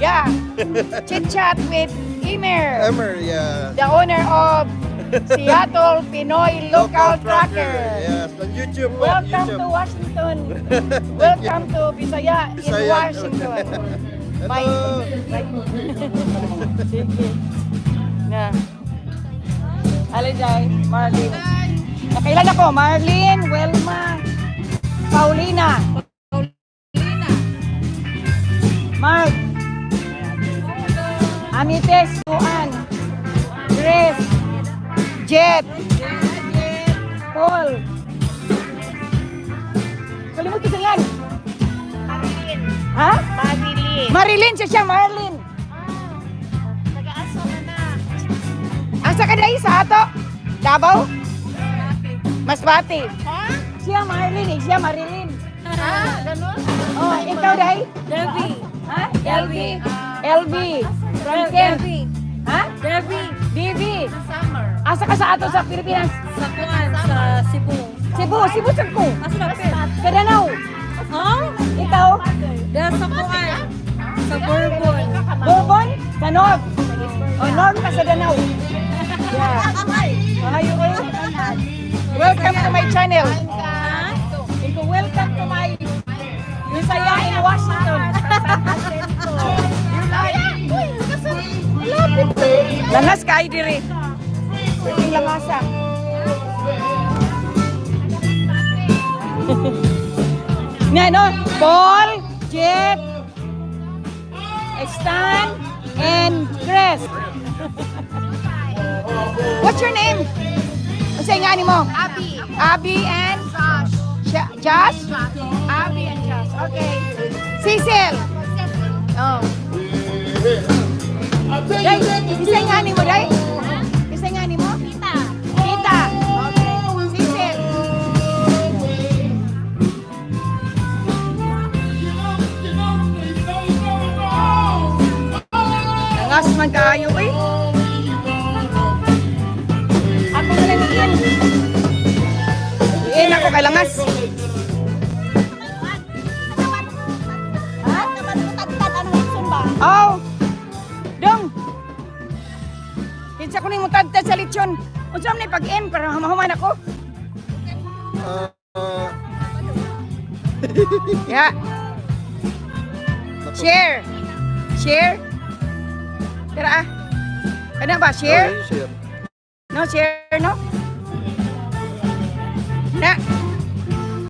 Yeah. Chit chat with Emer, Yeah. the owner of Seattle Pinoy Local Tracker. Yes, on YouTube. Welcome to Washington. Welcome to Bisaya in Bisaya. Washington. Bye. Hello. Bye. Sige. Na. Alijay, Marlene. Nakailan ako? Marlene, Welma, Paulina. Mark. Amites, Juan. Grace. Jet. Paul. Kalimutan sa yan. Marilyn. Ha? Marilyn. Marilyn siya, Marlene. Nag-aaso ka na. Asa ka dahil sa ato? Davao? Masbate. Ha? Siya Marlene, siya Marilyn. Ha? Ganun? Oh, ikaw dahil? Debbie. Ha? LB. LB. From Kent. Debbie. Ha? Debbie. Bibi. Summer. Asa ka sa ato sa Pilipinas? Sa Kuan, sa Cebu. Cebu sa ko. Asa na pin? Sa Danau. Ha? Ikaw? Dahil sa Kuan. Sa Bourbon. Bourbon? Sa North. Oh, North ka sa Danau. Yeah. Ayaw kayo. Welcome to my channel. Iko, welcome to my Bisaya in Washington. Langas ka ay diri. Pwedeng langasa. Nga no? Paul, Jeff, Stan, and Chris. What's your name? Ano sa nga ni mo? Abby. Abby and Josh. Josh? Abby and Josh. Okay. Cecil. Oh. Day, isa nga ni mo, Day? Isa nga ni mo? Tita. Tita. Okay. Cecil. Langas man kaayo eh. Ako na lang iin. Iin ako kay langas. Ha? Oh. Dong. Kinsa ko ning mutagtad sa lechon. Unsa man ni pag-in para humahuman ako? Yeah. Share. Share. Tara ah. Ano ba? Share? Share. No, share, no?